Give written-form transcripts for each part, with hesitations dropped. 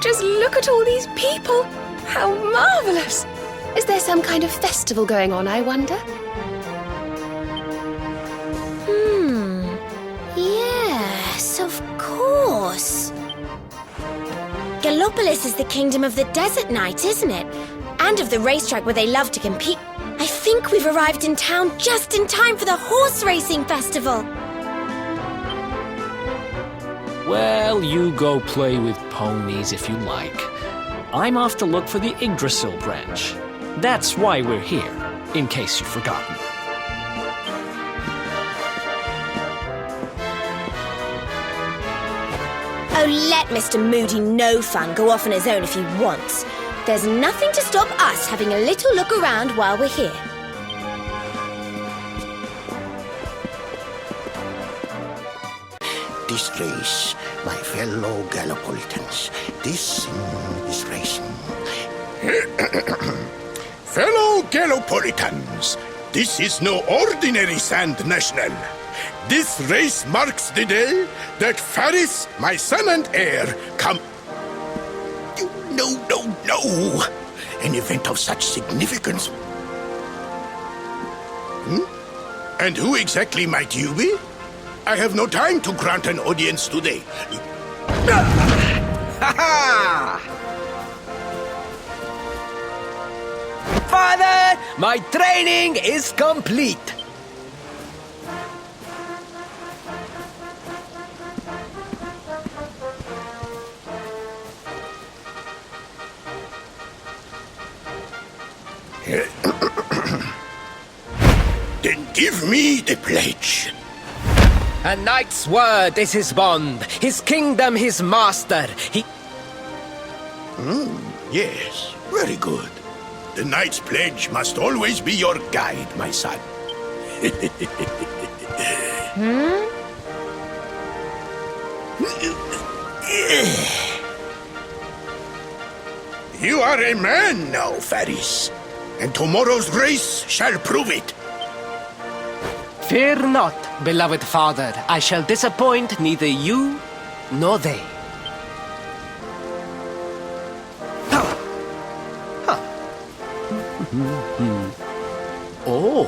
Just look at all these people. How marvellous. Is there some kind of festival going on, I wonder? Yes, of course. Gallopolis is the kingdom of the desert knight, isn't it? And of the racetrack where they love to compete. I think we've arrived in town just in time for the horse racing festival. Well, you go play with ponies if you like. I'm off to look for the Yggdrasil branch. That's why we're here, in case you've forgotten. Oh, let Mr. Moody No Fun go off on his own if he wants. There's nothing to stop us having a little look around while we're here. This race, my fellow Gallopolitans, this race. Fellow Gallopolitans, this is no ordinary Sand National. This race marks the day that Faris, my son and heir, come... No. An event of such significance. And who exactly might you be? I have no time to grant an audience today. Father, my training is complete. Then give me the pledge. A knight's word is his bond, his kingdom his master. Yes, very good. The knight's pledge must always be your guide, my son. You are a man now, Faris, and tomorrow's race shall prove it. Fear not, beloved father. I shall disappoint neither you nor they. Oh.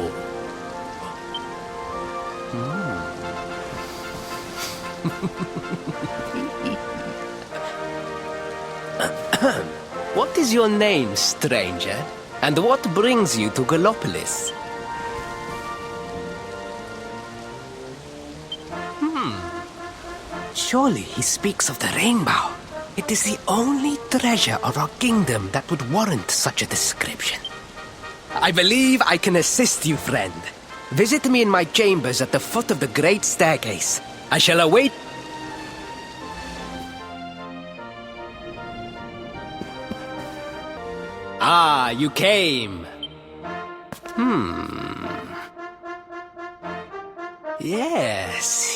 What is your name, stranger? And what brings you to Gallopolis? Surely he speaks of the rainbow. It is the only treasure of our kingdom that would warrant such a description. I believe I can assist you, friend. Visit me in my chambers at the foot of the great staircase. I shall await... Ah, you came. Yes.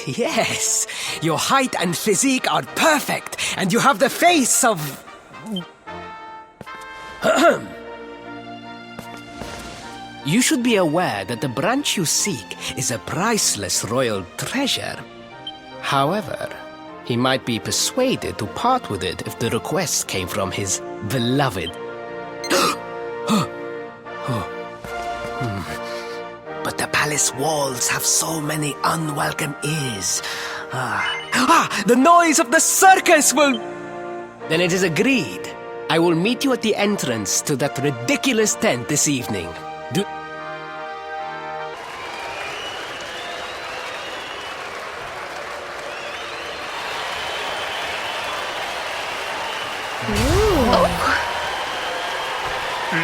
Your height and physique are perfect, and you have the face of... You should be aware that the branch you seek is a priceless royal treasure. However, he might be persuaded to part with it if the request came from his beloved. But the palace walls have so many unwelcome ears. The noise of the circus will... Then it is agreed. I will meet you at the entrance to that ridiculous tent this evening.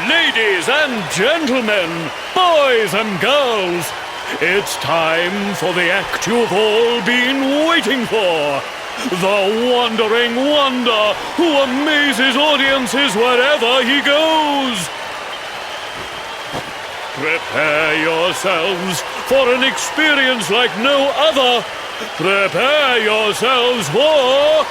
Ladies and gentlemen, boys and girls, it's time for the act you've all been waiting for. The Wandering Wonder who amazes audiences wherever he goes. Prepare yourselves for an experience like no other. Prepare yourselves for...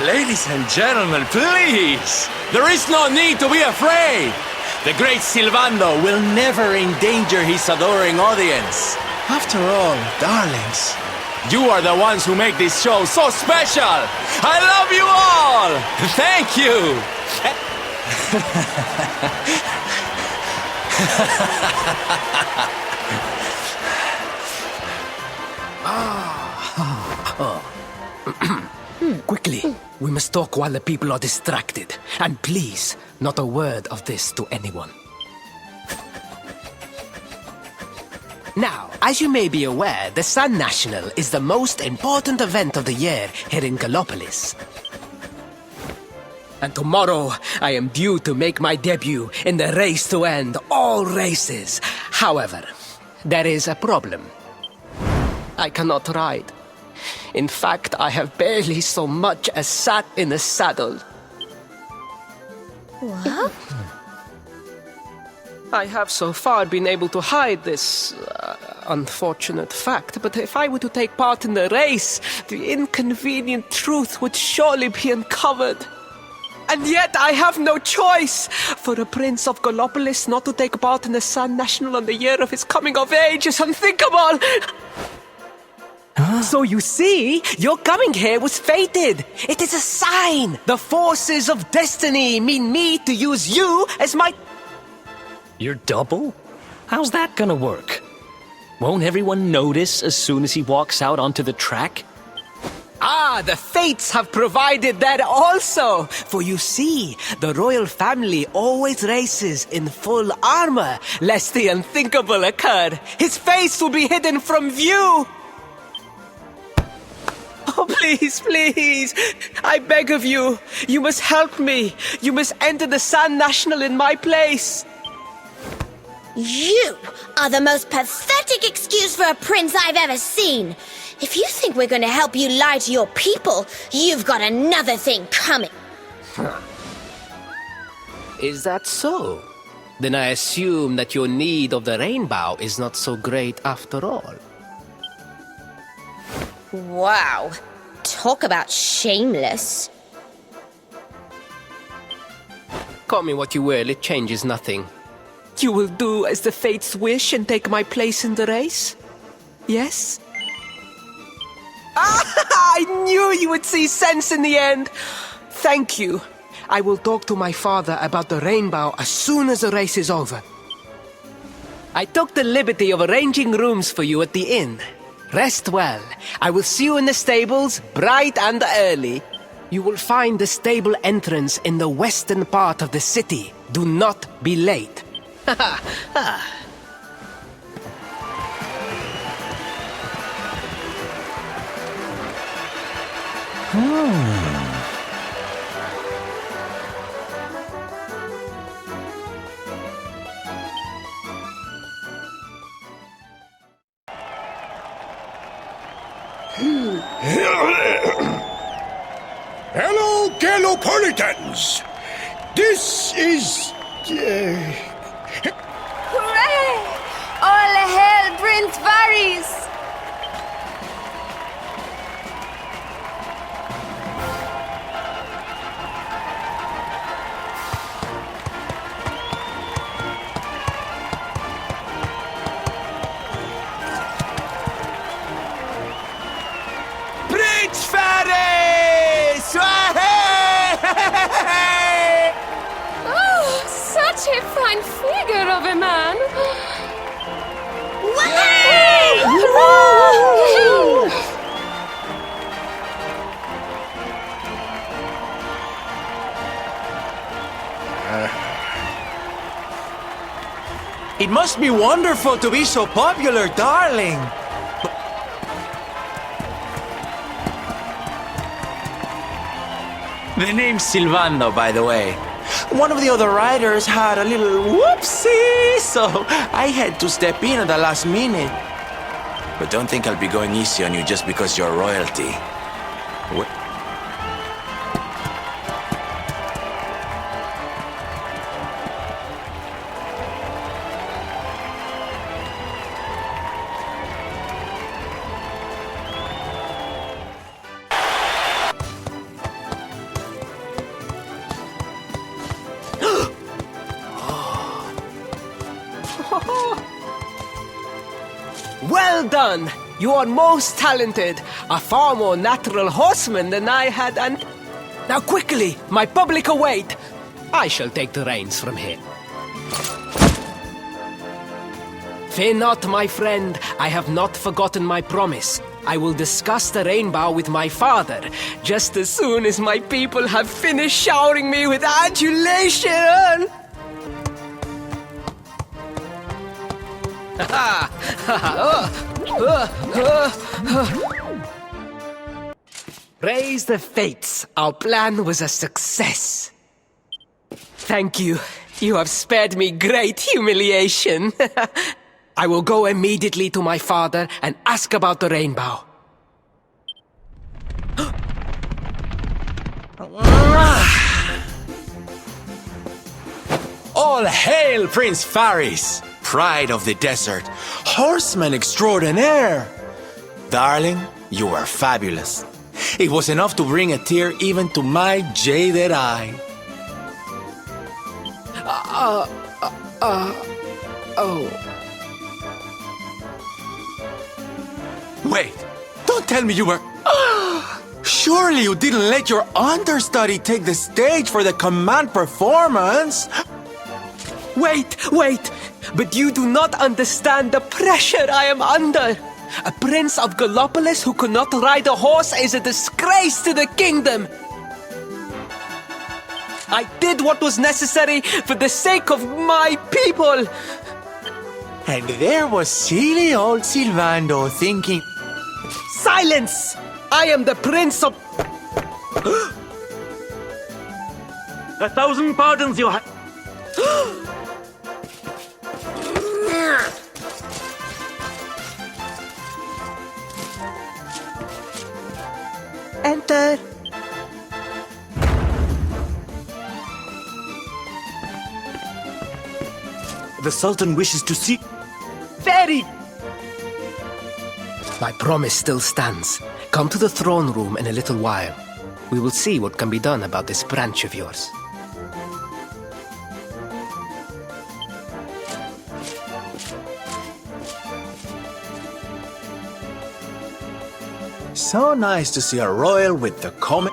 Ladies and gentlemen, please! There is no need to be afraid! The great Silvando will never endanger his adoring audience. After all, darlings, you are the ones who make this show so special! I love you all! Thank you! Quickly, we must talk while the people are distracted. And please, not a word of this to anyone. Now, as you may be aware, the Sun National is the most important event of the year here in Gallopolis. And tomorrow, I am due to make my debut in the race to end all races. However, there is a problem. I cannot ride. In fact, I have barely so much as sat in a saddle. What? I have so far been able to hide this unfortunate fact, but if I were to take part in the race, the inconvenient truth would surely be uncovered. And yet I have no choice! For a prince of Gallopolis not to take part in the Sun National on the year of his coming of age is unthinkable! So you see, your coming here was fated. It is a sign. The forces of destiny mean me to use you as my... Your double? How's that gonna work? Won't everyone notice as soon as he walks out onto the track? Ah, the fates have provided that also. For you see, the royal family always races in full armor, lest the unthinkable occur. His face will be hidden from view. Oh, please, please, I beg of you, you must help me. You must enter the Sun National in my place. You are the most pathetic excuse for a prince I've ever seen. If you think we're going to help you lie to your people, you've got another thing coming. Is that so? Then I assume that your need of the rainbow is not so great after all. Wow. Talk about shameless. Call me what you will, it changes nothing. You will do as the fates wish and take my place in the race? Yes? Ah, I knew you would see sense in the end! Thank you. I will talk to my father about the rainbow as soon as the race is over. I took the liberty of arranging rooms for you at the inn. Rest well. I will see you in the stables, bright and early. You will find the stable entrance in the western part of the city. Do not be late. Hello, Gallopolitans! This is... Hooray! All hail Prince Varys! Prince Ferris! Oh, such a fine figure of a man! Woohoo! It must be wonderful to be so popular, darling. The name's Silvando, by the way. One of the other riders had a little whoopsie, so I had to step in at the last minute. But don't think I'll be going easy on you just because you're royalty. What? Well done! You are most talented, a far more natural horseman than I had Now quickly, my public await! I shall take the reins from here. Fear not, my friend, I have not forgotten my promise. I will discuss the rainbow with my father, just as soon as my people have finished showering me with adulation! Praise the fates, our plan was a success. Thank you. You have spared me great humiliation. I will go immediately to my father and ask about the rainbow. All hail Prince Faris, pride of the desert, horseman extraordinaire. Darling, you are fabulous. It was enough to bring a tear even to my jaded eye. Wait, don't tell me you were... Surely you didn't let your understudy take the stage for the command performance? Wait! But you do not understand the pressure I am under! A prince of Gallopolis who could not ride a horse is a disgrace to the kingdom! I did what was necessary for the sake of my people! And there was silly old Silvando thinking... Silence! I am the prince of... 1,000 pardons, your... Enter! The Sultan wishes to see... Very... My promise still stands. Come to the throne room in a little while. We will see what can be done about this branch of yours. So nice to see a royal with the comet...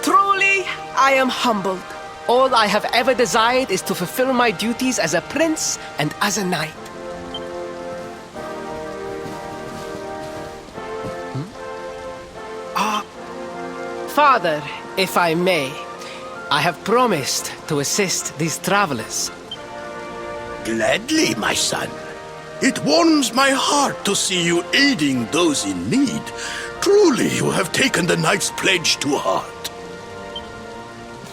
Truly, I am humbled. All I have ever desired is to fulfill my duties as a prince and as a knight. Father, if I may, I have promised to assist these travelers. Gladly, my son. It warms my heart to see you aiding those in need. Truly, you have taken the knight's pledge to heart.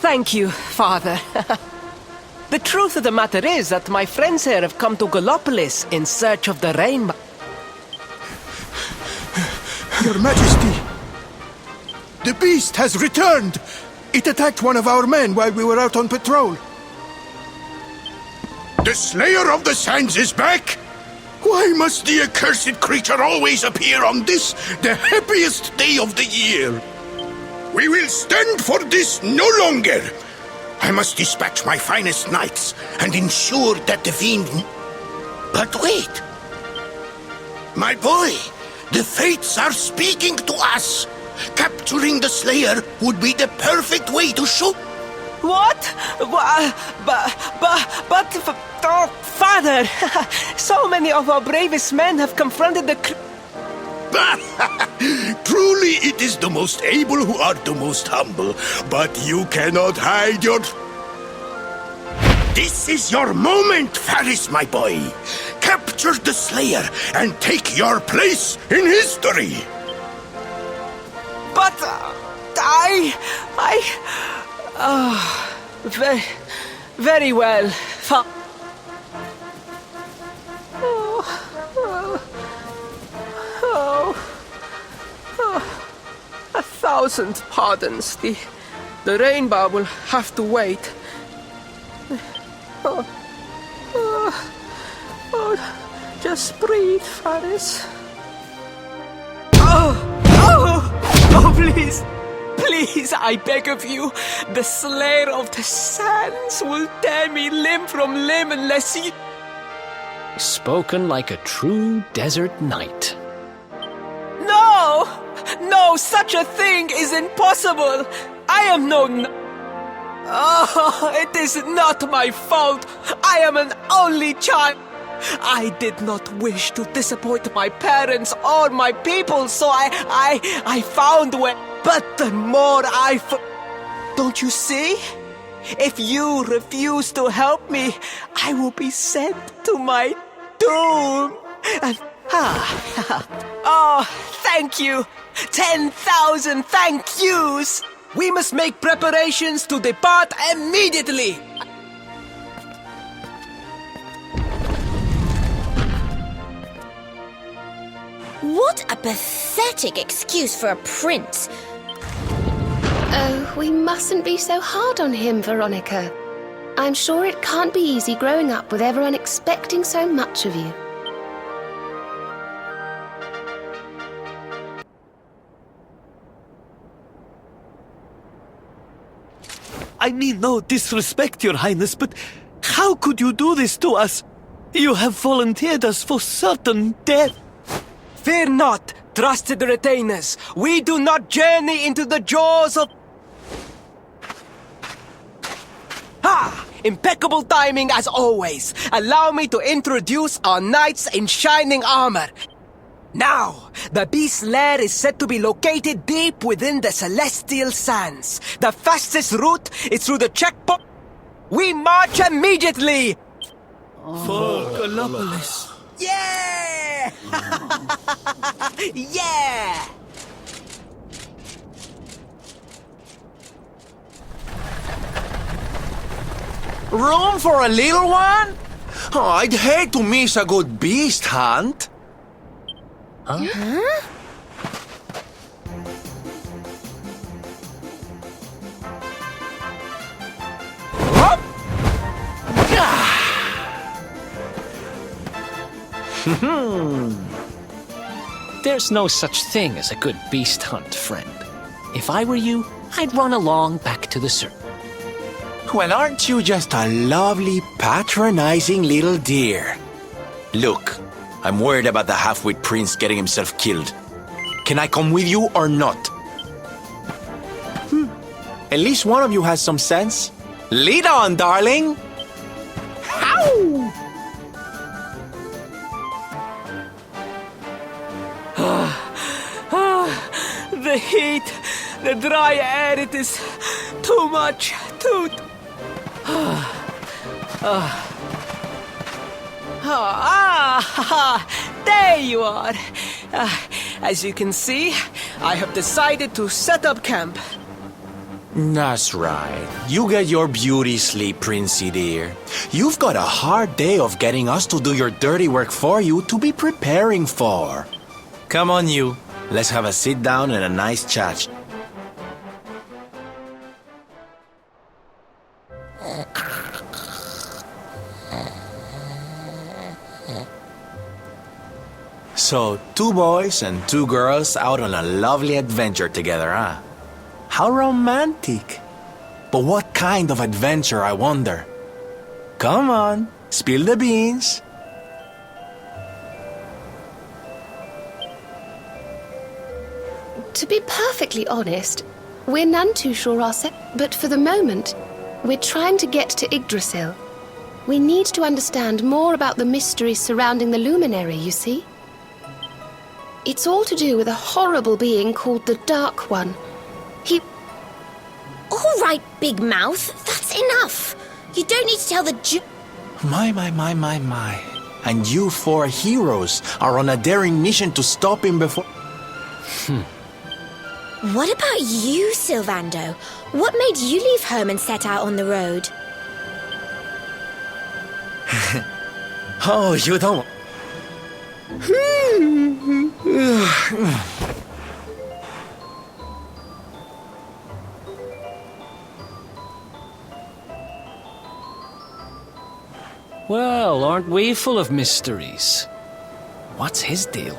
Thank you, Father. The truth of the matter is that my friends here have come to Gallopolis in search of the rainbow. Your Majesty, the beast has returned. It attacked one of our men while we were out on patrol. The Slayer of the Sands is back? Why must the accursed creature always appear on this, the happiest day of the year? We will stand for this no longer. I must dispatch my finest knights and ensure that the fiend... But wait! My boy, the fates are speaking to us. Capturing the Slayer would be the perfect way to show... What? Oh, Father! So many of our bravest men have confronted the... Truly, it is the most able who are the most humble, but you cannot hide your... This is your moment, Faris, my boy. Capture the Slayer and take your place in history. But very well. A thousand pardons. The rainbow will have to wait. Just breathe, Faris. Oh, please. Please, I beg of you. The Slayer of the Sands will tear me limb from limb unless you... Spoken like a true desert knight. No! No, such a thing is impossible. I am no... Oh, it is not my fault. I am an only child. I did not wish to disappoint my parents or my people, so I found a way. But the more Don't you see? If you refuse to help me, I will be sent to my doom. And, oh, thank you. 10,000 thank yous. We must make preparations to depart immediately. What a pathetic excuse for a prince. Oh, we mustn't be so hard on him, Veronica. I'm sure it can't be easy growing up with everyone expecting so much of you. I mean no disrespect, Your Highness, but how could you do this to us? You have volunteered us for certain death. Fear not, trusted retainers. We do not journey into the jaws of... Ha! Impeccable timing as always. Allow me to introduce our knights in shining armor. Now, the beast's lair is said to be located deep within the Celestial Sands. The fastest route is through the checkpoint. We march immediately! For Gallopolis. Yeah! Yeah! Room for a little one? Oh, I'd hate to miss a good beast hunt. Huh? There's no such thing as a good beast hunt, friend. If I were you, I'd run along back to the circle. Well, aren't you just a lovely, patronizing little dear? Look, I'm worried about the half-wit prince getting himself killed. Can I come with you or not? At least one of you has some sense. Lead on, darling! How? The heat, the dry air, it is too much, there you are. As you can see, I have decided to set up camp. That's right. You get your beauty sleep, Princey dear. You've got a hard day of getting us to do your dirty work for you to be preparing for. Come on, you. Let's have a sit down and a nice chat. So, 2 boys and 2 girls out on a lovely adventure together, huh? How romantic. But what kind of adventure, I wonder? Come on, spill the beans. To be perfectly honest, we're none too sure ourselves, but for the moment, we're trying to get to Yggdrasil. We need to understand more about the mysteries surrounding the luminary, you see? It's all to do with a horrible being called the Dark One. He... All right, Big Mouth, that's enough. You don't need to tell the My. And you four heroes are on a daring mission to stop him before... What about you, Sylvando? What made you leave home and set out on the road? Oh, you don't... Well, aren't we full of mysteries? What's his deal?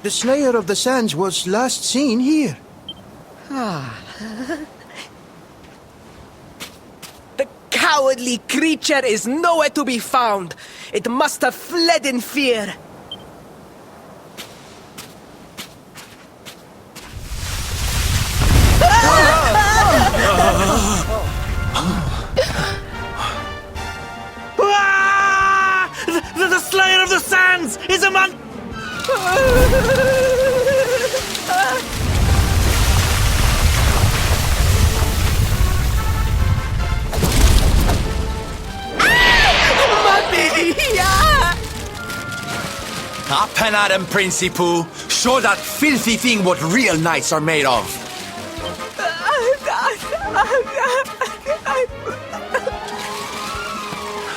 The Slayer of the Sands was last seen here. The cowardly creature is nowhere to be found. It must have fled in fear. The Slayer of the Sands is among... Up and at him, Principoo. Show that filthy thing what real knights are made of.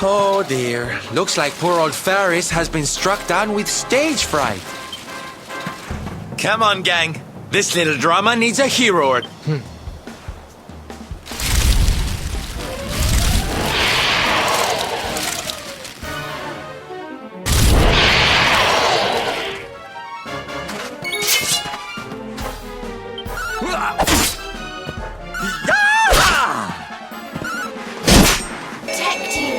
Oh dear. Looks like poor old Faris has been struck down with stage fright. Come on, gang. This little drama needs a hero. Protect you.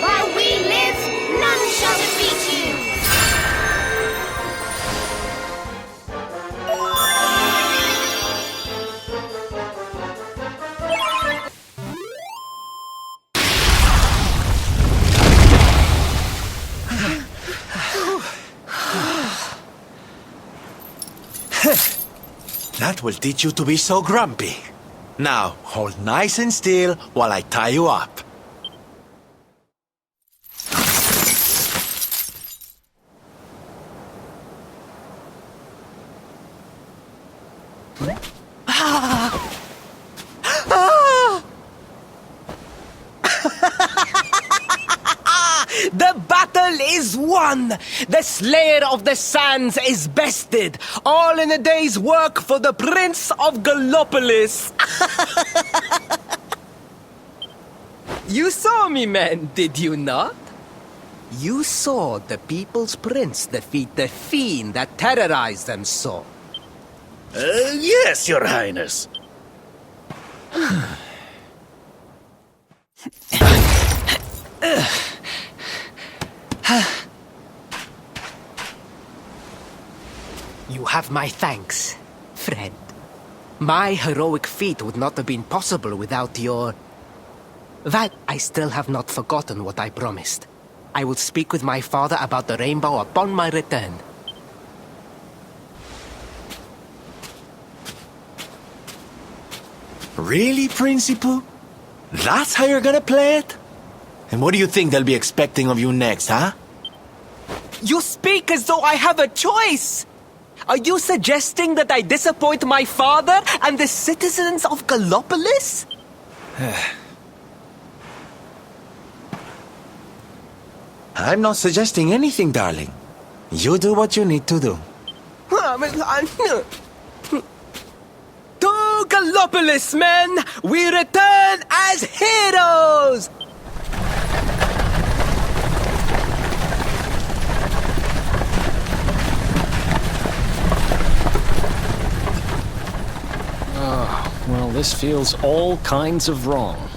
While we live, none shall defeat you. That will teach you to be so grumpy. Now, hold nice and still while I tie you up. The battle is won! The Slayer of the Sands is bested! All in a day's work for the Prince of Gallopolis! You saw me, men, did you not? You saw the People's Prince defeat the fiend that terrorized them so. Yes, Your Highness. You have my thanks, friend. My heroic feat would not have been possible without your... That I still have not forgotten what I promised. I will speak with my father about the rainbow upon my return. Really, Principoo? That's how you're gonna play it? And what do you think they'll be expecting of you next, huh? You speak as though I have a choice! Are you suggesting that I disappoint my father and the citizens of Gallopolis? I'm not suggesting anything, darling. You do what you need to do. To Gallopolis, men! We return as heroes! Well, this feels all kinds of wrong.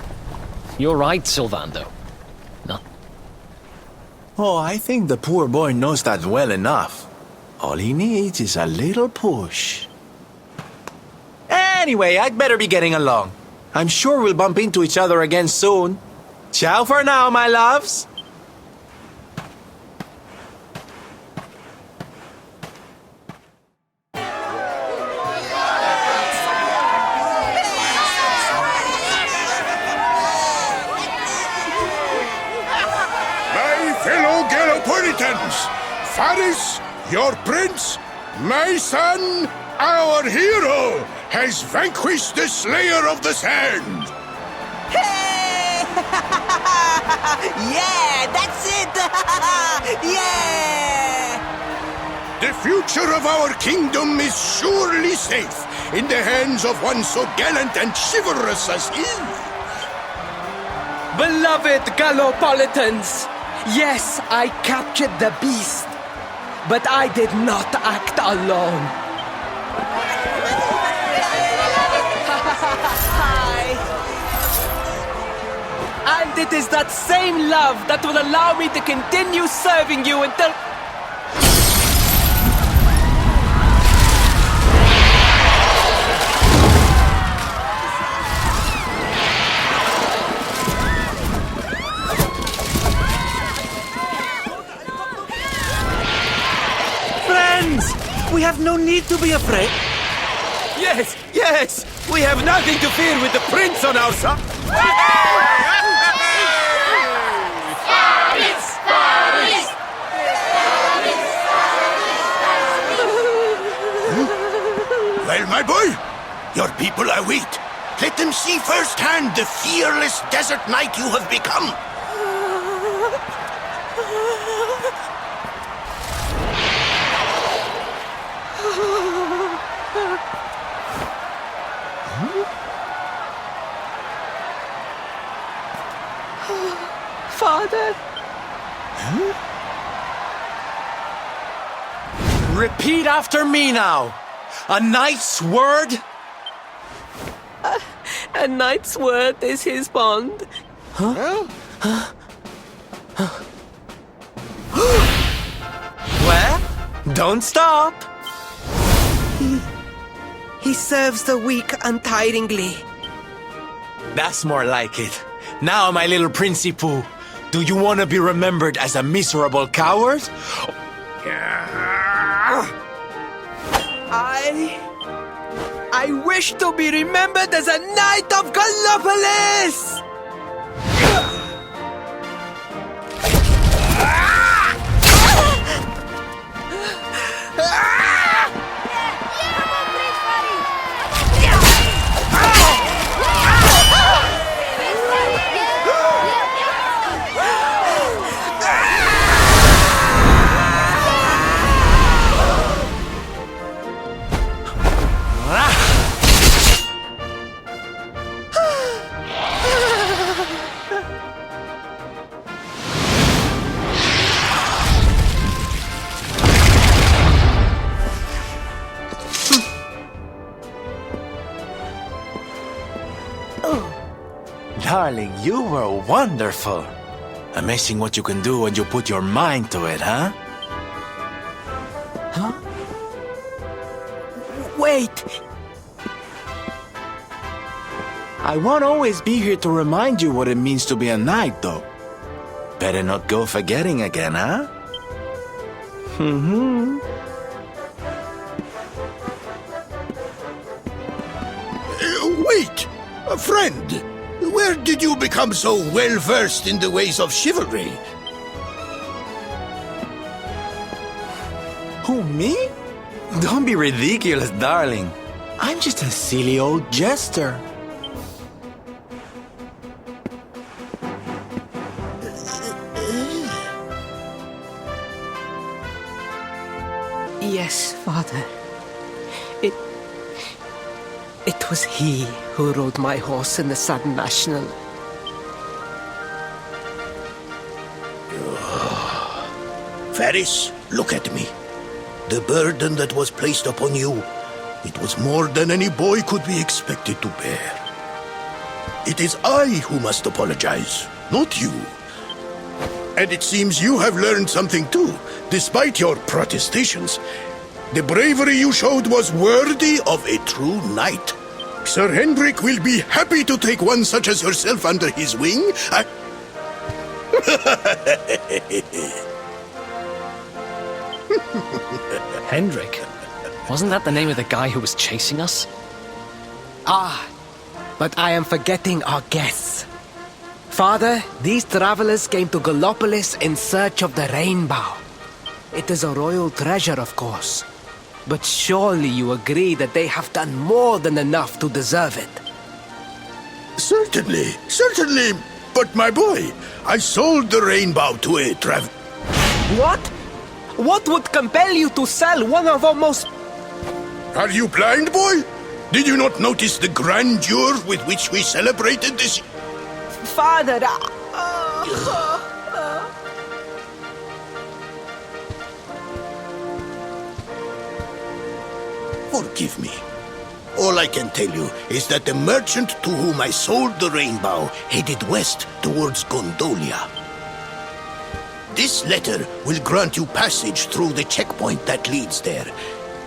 You're right, Sylvando. No. Oh, I think the poor boy knows that well enough. All he needs is a little push. Hey! Anyway, I'd better be getting along. I'm sure we'll bump into each other again soon. Ciao for now, my loves. My fellow Galopolitans, Faris, your prince, my son, our hero, has vanquished the Slayer of the Sand. Hey! Yeah, that's it! Yeah! The future of our kingdom is surely safe in the hands of one so gallant and chivalrous as he. Beloved Galopolitans, yes, I captured the beast, but I did not act alone. Hi. And it is that same love that will allow me to continue serving you until... We have no need to be afraid. Yes, yes! We have nothing to fear with the prince on our side. Well, my boy, your people await. Let them see firsthand the fearless desert knight you have become. Father? Repeat after me now. A knight's word? A knight's word is his bond. Well, don't stop. He serves the weak untiringly. That's more like it. Now, my little Princey Pooh, do you want to be remembered as a miserable coward? I wish to be remembered as a knight of Gallopolis! Darling, you were wonderful. Amazing what you can do when you put your mind to it, huh? Wait! I won't always be here to remind you what it means to be a knight, though. Better not go forgetting again, huh? Wait! A friend! Where did you become so well-versed in the ways of chivalry? Who, me? Don't be ridiculous, darling. I'm just a silly old jester. Yes, Father. It was he who rode my horse in the Sun National. Faris, look at me. The burden that was placed upon you, it was more than any boy could be expected to bear. It is I who must apologize, not you. And it seems you have learned something too, despite your protestations. The bravery you showed was worthy of a true knight. Sir Hendrik will be happy to take one such as yourself under his wing. Hendrik? Wasn't that the name of the guy who was chasing us? Ah, but I am forgetting our guests. Father, these travelers came to Gallopolis in search of the rainbow. It is a royal treasure, of course. But surely you agree that they have done more than enough to deserve it. Certainly, certainly. But my boy, I sold the rainbow to a What? What would compel you to sell one of our most... Are you blind, boy? Did you not notice the grandeur with which we celebrated this? Father, Forgive me. All I can tell you is that the merchant to whom I sold the rainbow headed west towards Gondolia. This letter will grant you passage through the checkpoint that leads there.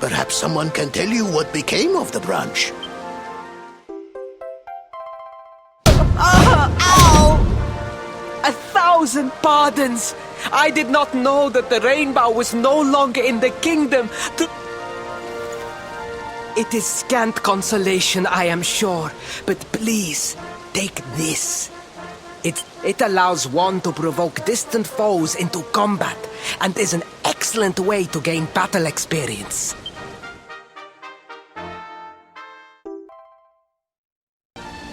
Perhaps someone can tell you what became of the branch. Ow! 1,000 pardons! I did not know that the rainbow was no longer in the kingdom. It is scant consolation, I am sure, but please, take this. It allows one to provoke distant foes into combat, and is an excellent way to gain battle experience.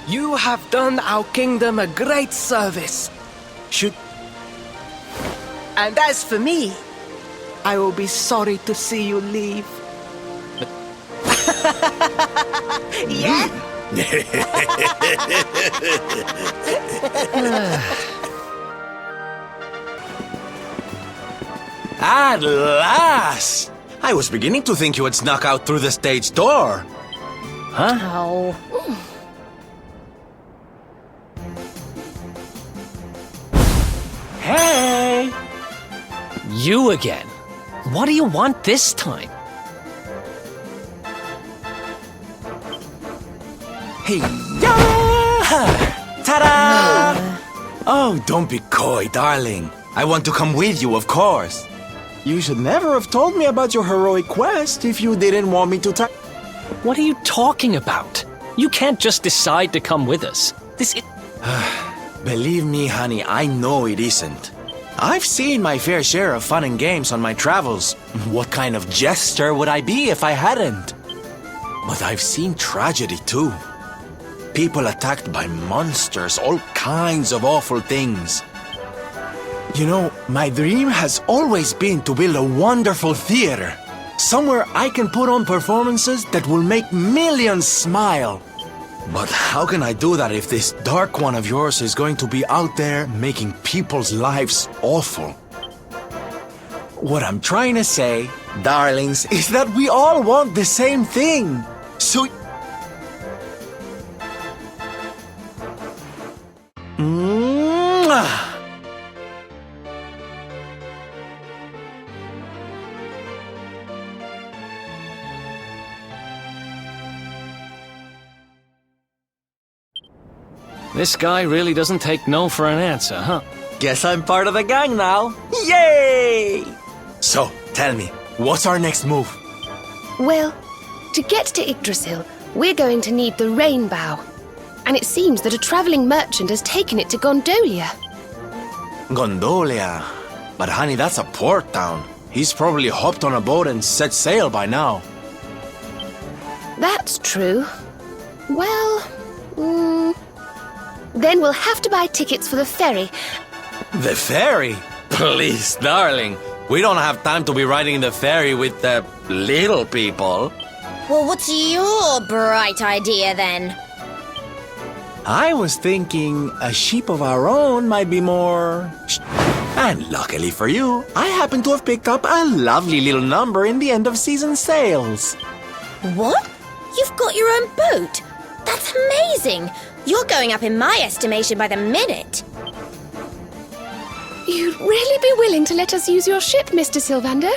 You have done our kingdom a great service. And as for me, I will be sorry to see you leave. Yeah? At last! I was beginning to think you had snuck out through the stage door. Huh? Oh. Hey! You again? What do you want this time? Hey, ta-da! Oh, don't be coy, darling. I want to come with you, of course. You should never have told me about your heroic quest if you didn't want me to What are you talking about? You can't just decide to come with us. This is... Believe me, honey, I know it isn't. I've seen my fair share of fun and games on my travels. What kind of jester would I be if I hadn't? But I've seen tragedy too. People attacked by monsters, all kinds of awful things. You know, my dream has always been to build a wonderful theater. Somewhere I can put on performances that will make millions smile. But how can I do that if this dark one of yours is going to be out there making people's lives awful? What I'm trying to say, darlings, is that we all want the same thing. So... Mwah! This guy really doesn't take no for an answer, huh? Guess I'm part of the gang now. Yay! So, tell me, what's our next move? Well, to get to Yggdrasil, we're going to need the rainbow. And it seems that a traveling merchant has taken it to Gondolia. Gondolia. But honey, that's a port town. He's probably hopped on a boat and set sail by now. That's true. Well, then we'll have to buy tickets for the ferry. The ferry? Please, darling. We don't have time to be riding the ferry with the little people. Well, what's your bright idea then? I was thinking a sheep of our own might be more... And luckily for you, I happen to have picked up a lovely little number in the end of season sales. What? You've got your own boat? That's amazing! You're going up in my estimation by the minute. You'd really be willing to let us use your ship, Mr. Sylvander?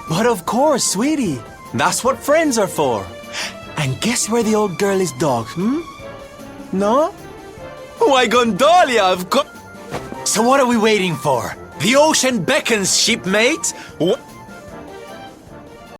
But of course, sweetie. That's what friends are for. And guess where the old girl is docked, No? Why, Gondolia, of course. So what are we waiting for? The ocean beckons, shipmate.